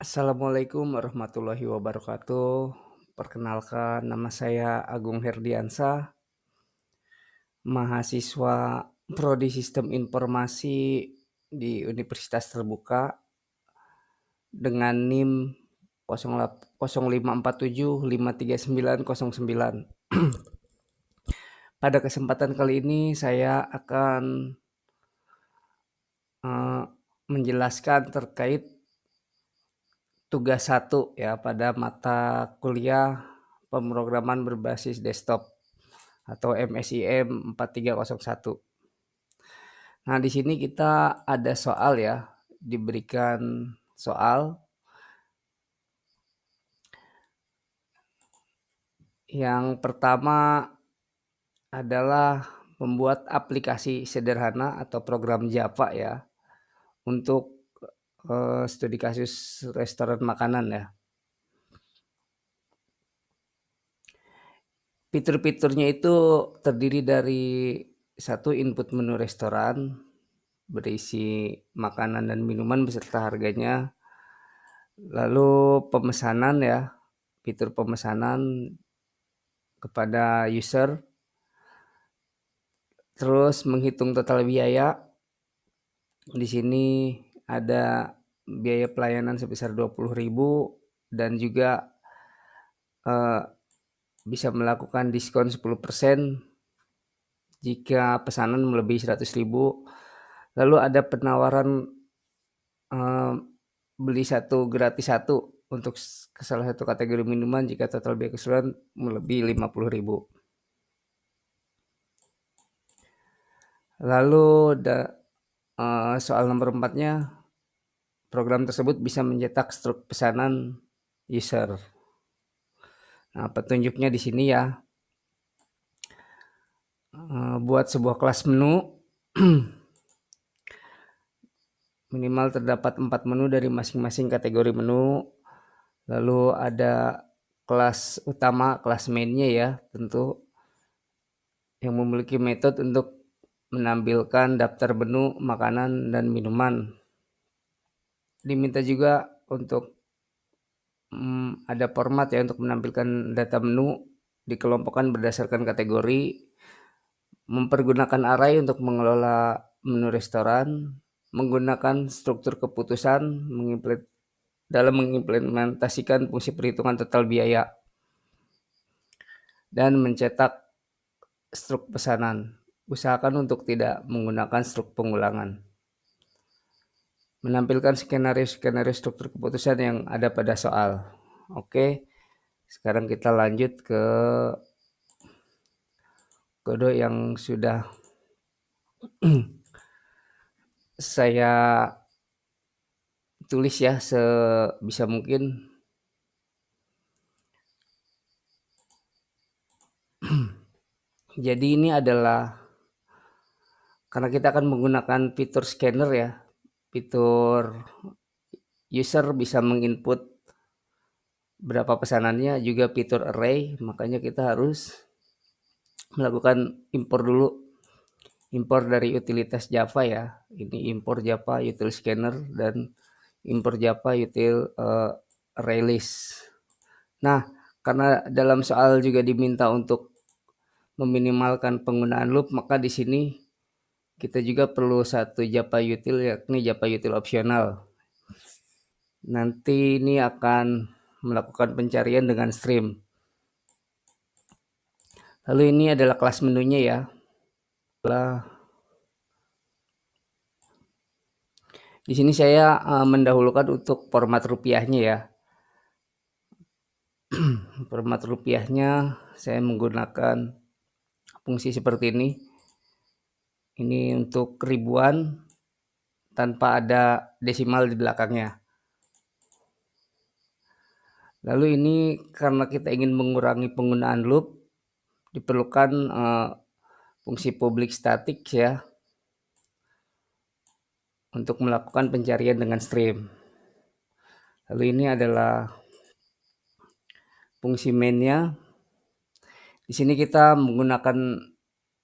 Assalamualaikum warahmatullahi wabarakatuh. Perkenalkan, nama saya Agung Herdiansah, mahasiswa Prodi Sistem Informasi di Universitas Terbuka dengan NIM 0547539009. Pada kesempatan kali ini saya akan eh, menjelaskan terkait tugas satu ya pada mata kuliah pemrograman berbasis desktop atau MSIM 4301. Nah, di sini kita ada soal ya, diberikan soal yang pertama adalah membuat aplikasi sederhana atau program Java ya untuk studi kasus restoran makanan ya. Fitur-fiturnya itu terdiri dari satu input menu restoran berisi makanan dan minuman beserta harganya. Lalu pemesanan ya, fitur pemesanan kepada user, terus menghitung total biaya. Di sini ada biaya pelayanan sebesar 20.000 dan juga eh, bisa melakukan diskon 10% jika pesanan melebihi 100.000. Lalu ada penawaran eh, beli satu gratis satu untuk salah satu kategori minuman jika total biaya keseluruhan melebihi 50.000. Lalu soal nomor 4-nya, program tersebut bisa mencetak struk pesanan user. Nah, petunjuknya di sini ya. Buat sebuah kelas menu, minimal terdapat 4 menu dari masing-masing kategori menu. Lalu ada kelas utama, kelas mainnya ya, tentu yang memiliki metode untuk menampilkan daftar menu makanan dan minuman. Diminta juga untuk ada format ya untuk menampilkan data menu dikelompokkan berdasarkan kategori, mempergunakan array untuk mengelola menu restoran, menggunakan struktur keputusan dalam mengimplementasikan fungsi perhitungan total biaya, dan mencetak struk pesanan. Usahakan untuk tidak menggunakan struk pengulangan. Menampilkan skenario-skenario struktur keputusan yang ada pada soal. Oke, sekarang kita lanjut ke kode yang sudah saya tulis ya sebisa mungkin. Jadi ini adalah karena kita akan menggunakan fitur scanner ya, fitur user bisa menginput berapa pesanannya, juga fitur array, makanya kita harus melakukan impor dulu. Impor dari utilitas Java ya. Ini impor Java util scanner dan impor Java util array list. Nah, karena dalam soal juga diminta untuk meminimalkan penggunaan loop, maka di sini kita juga perlu satu Java util, yakni Java util opsional. Nanti ini akan melakukan pencarian dengan stream. Lalu ini adalah kelas menunya ya. Di sini saya mendahulukan untuk format rupiahnya ya. Format rupiahnya saya menggunakan fungsi seperti ini. Ini untuk ribuan tanpa ada desimal di belakangnya. Lalu ini karena kita ingin mengurangi penggunaan loop, diperlukan fungsi public static ya untuk melakukan pencarian dengan stream. Lalu ini adalah fungsi mainnya. Di sini kita menggunakan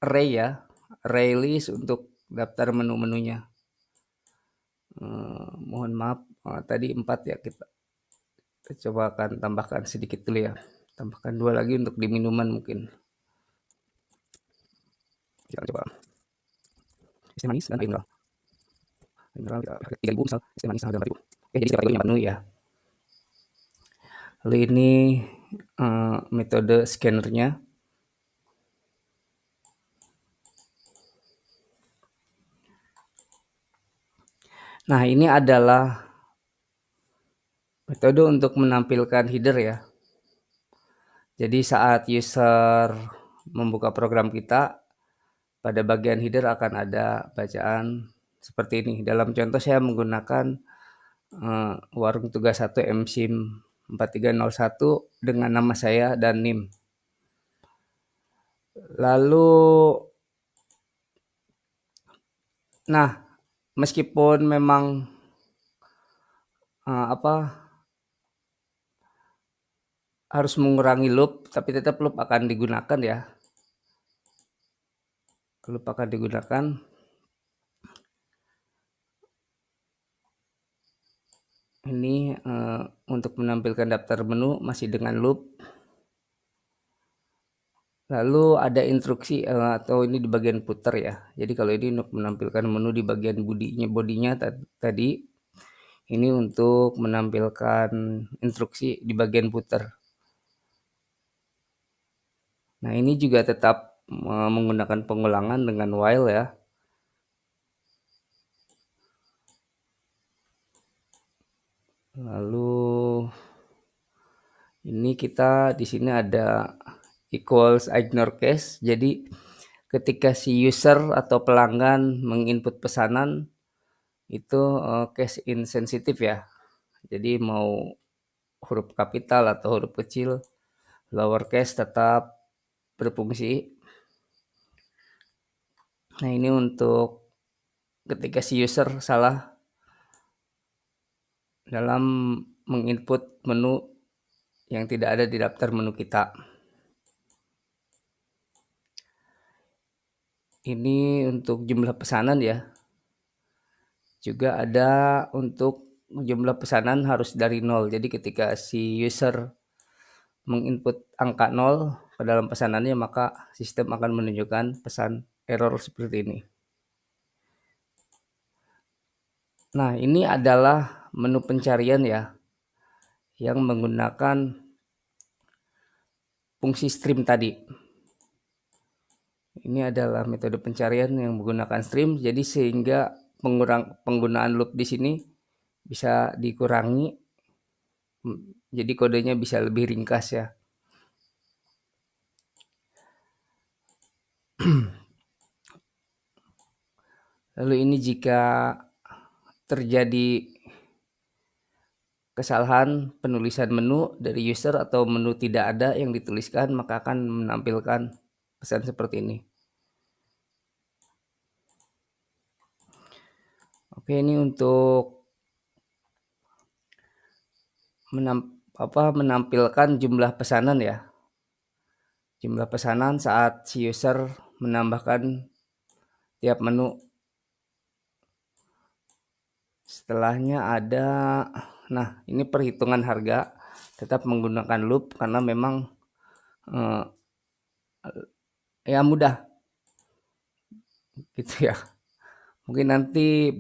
array ya, array list untuk daftar menu-menunya. Mohon maaf, tadi 4 ya kita. Kita coba akan tambahkan sedikit dulu ya. Tambahkan 2 lagi untuk di minuman mungkin. Kita coba es teh manis dan air mineral. Air mineral kita harga 3.000 misal, es teh manis harga 4.000. Oke, jadi setiap kategorinya 4 menu ya. Lalu ini metode scanner-nya. Nah, ini adalah metode untuk menampilkan header ya. Jadi saat user membuka program kita, pada bagian header akan ada bacaan seperti ini. Dalam contoh saya menggunakan warung tugas 1 MSIM 4301 dengan nama saya dan NIM. Lalu, nah meskipun memang harus mengurangi loop, tapi tetap loop akan digunakan ya. Loop akan digunakan. Ini untuk menampilkan daftar menu masih dengan loop. Lalu ada instruksi atau ini di bagian puter ya. Jadi kalau ini untuk menampilkan menu di bagian bodinya tadi, ini untuk menampilkan instruksi di bagian puter. Nah, ini juga tetap menggunakan pengulangan dengan while ya. Lalu ini kita di sini ada equals ignore case. Jadi ketika si user atau pelanggan menginput pesanan itu case insensitif ya. Jadi mau huruf kapital atau huruf kecil, lowercase tetap berfungsi. Nah, ini untuk ketika si user salah dalam menginput menu yang tidak ada di daftar menu kita. Ini untuk jumlah pesanan ya. Juga ada untuk jumlah pesanan harus dari 0. Jadi ketika si user menginput angka 0 ke dalam pesanannya, maka sistem akan menunjukkan pesan error seperti ini. Nah, ini adalah menu pencarian ya, yang menggunakan fungsi stream tadi. Ini adalah metode pencarian yang menggunakan stream, jadi sehingga penggunaan loop di sini bisa dikurangi, jadi kodenya bisa lebih ringkas ya. Lalu ini jika terjadi kesalahan penulisan menu dari user atau menu tidak ada yang dituliskan, maka akan menampilkan pesan seperti ini. Oke, ini untuk menampilkan jumlah pesanan ya. Jumlah pesanan saat si user menambahkan tiap menu. Setelahnya ada, nah ini perhitungan harga, tetap menggunakan loop karena memang ya mudah gitu ya. Mungkin nanti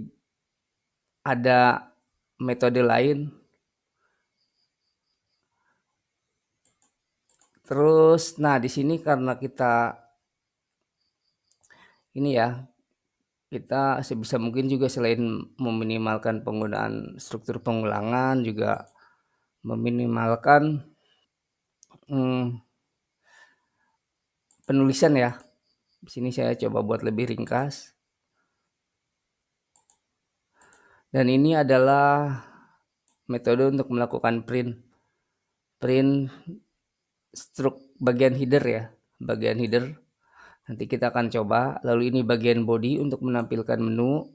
ada metode lain. Terus, nah di sini karena kita ini ya, kita sebisa mungkin juga selain meminimalkan penggunaan struktur pengulangan, juga meminimalkan penulisan ya. Di sini saya coba buat lebih ringkas. Dan ini adalah metode untuk melakukan print struk bagian header ya. Bagian header. Nanti kita akan coba. Lalu ini bagian body untuk menampilkan menu.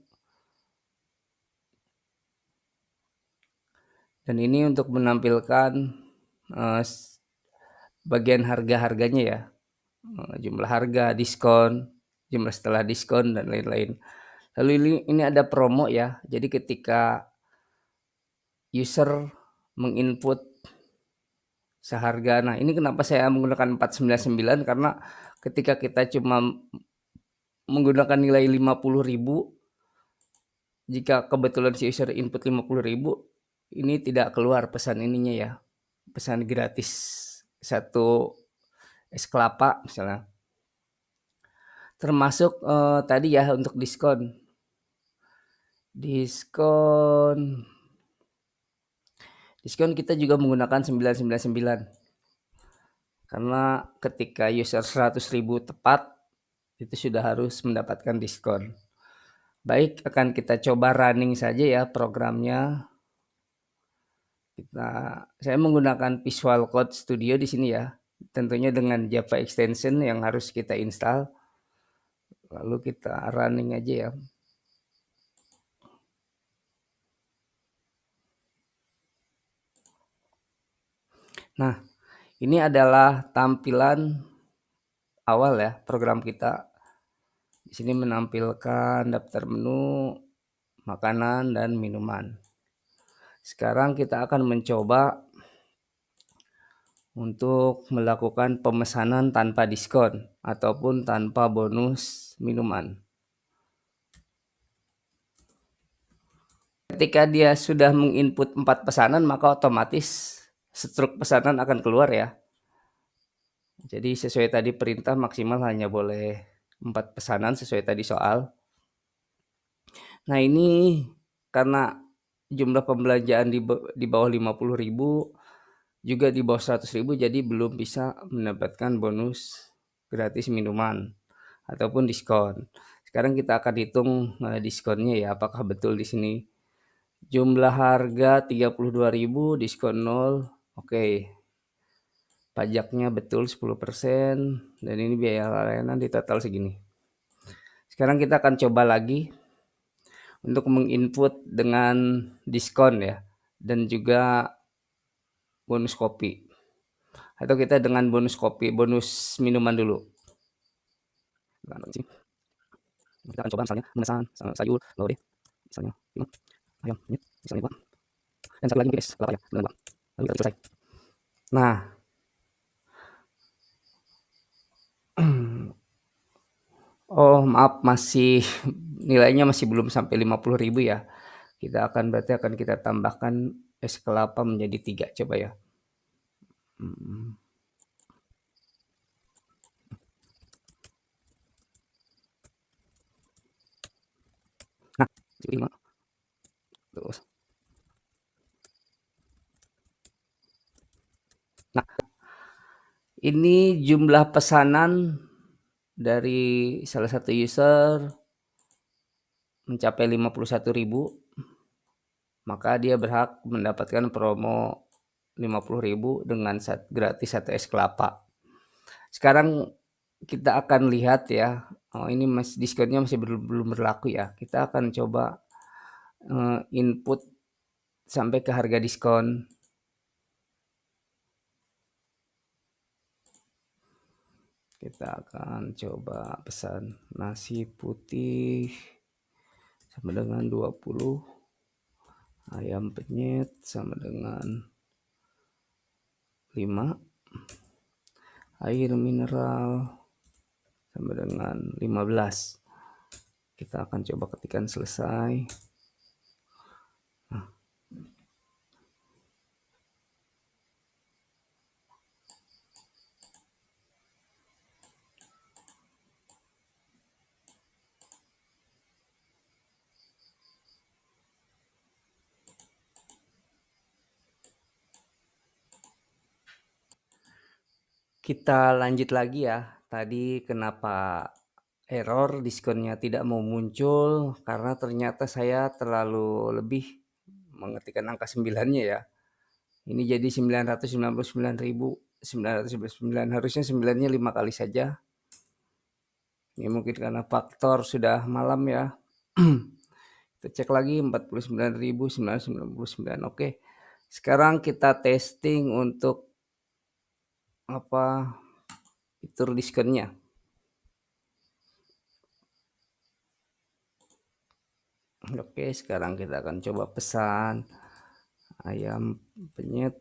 Dan ini untuk menampilkan bagian harga-harganya ya. Jumlah harga, diskon, jumlah setelah diskon, dan lain-lain. Lalu ini ada promo ya. Jadi ketika user menginput seharga. Nah, ini kenapa saya menggunakan 499 karena ketika kita cuma menggunakan nilai 50.000, jika kebetulan si user input 50.000, ini tidak keluar pesan ininya ya, pesan gratis 1 es kelapa misalnya. Termasuk, tadi ya untuk diskon. Diskon diskon kita juga menggunakan 999. Karena ketika user 100.000 tepat, itu sudah harus mendapatkan diskon. Baik, akan kita coba running saja ya programnya. Saya menggunakan Visual Code Studio di sini ya. Tentunya dengan Java extension yang harus kita install. Lalu kita running aja ya. Nah, ini adalah tampilan awal ya program kita. Di sini menampilkan daftar menu, makanan dan minuman. Sekarang kita akan mencoba untuk melakukan pemesanan tanpa diskon ataupun tanpa bonus minuman. Ketika dia sudah menginput 4 pesanan, maka otomatis struk pesanan akan keluar ya. Jadi sesuai tadi perintah maksimal hanya boleh 4 pesanan sesuai tadi soal. Nah, ini karena jumlah pembelanjaan di bawah 50.000, juga di bawah 100.000, jadi belum bisa mendapatkan bonus gratis minuman ataupun diskon. Sekarang kita akan hitung diskonnya ya, apakah betul di sini. Jumlah harga 32.000, diskon 0. Oke. Pajaknya betul 10% dan ini biaya layanan di total segini. Sekarang kita akan coba lagi untuk menginput dengan diskon ya, dan juga bonus kopi. Atau kita dengan bonus kopi, bonus minuman dulu. Kita akan coba misalnya memesan sayur, lalu deh, misalnya ayam, misalnya Pak. Dan satu lagi mungkin es kelapa ya, benar Pak. Lalu kita selesai. Nah, oh maaf, masih nilainya masih belum sampai 50.000 ya. Kita akan berarti akan kita tambahkan es kelapa menjadi 3 coba ya. Nah, 5. Terus. Nah, ini jumlah pesanan dari salah satu user mencapai 51.000, maka dia berhak mendapatkan promo 50.000 dengan gratis 1 es kelapa. Sekarang kita akan lihat ya, oh ini diskonnya masih belum berlaku ya. Kita akan coba input sampai ke harga diskon. Kita akan coba pesan nasi putih sama dengan 20, ayam penyet sama dengan 5, air mineral sama dengan 15. Kita akan coba ketikkan selesai. Nah. Kita lanjut lagi ya. Tadi kenapa error diskonnya tidak mau muncul, karena ternyata saya terlalu lebih mengetikkan angka 9-nya ya. Ini jadi 999.999, harusnya 9-nya 5 kali saja. Ini mungkin karena faktor sudah malam ya. Kita cek lagi 49.999. Oke. Sekarang kita testing untuk fitur diskonnya. Oke, sekarang kita akan coba pesan ayam penyet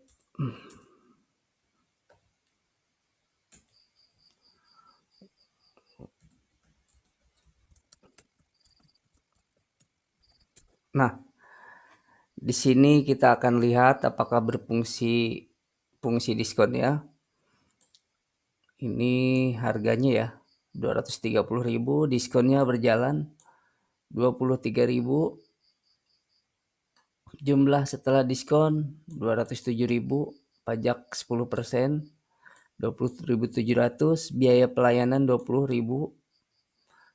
Nah, di sini kita akan lihat apakah fungsi diskon ya. Ini harganya ya, 230.000, diskonnya berjalan 23.000, jumlah setelah diskon 207.000, pajak 10%, 20.700, biaya pelayanan 20.000,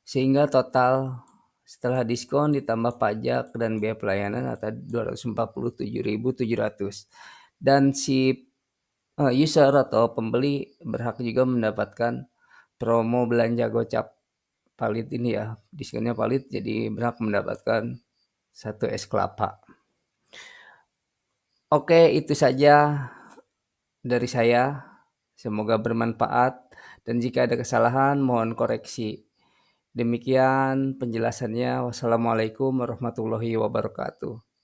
sehingga total setelah diskon ditambah pajak dan biaya pelayanan atau 247.700. Dan si user atau pembeli berhak juga mendapatkan promo belanja gocap valid ini ya, diskonnya valid jadi berhak mendapatkan 1 es kelapa. Oke, itu saja dari saya. Semoga bermanfaat dan jika ada kesalahan mohon koreksi. Demikian penjelasannya. Wassalamualaikum warahmatullahi wabarakatuh.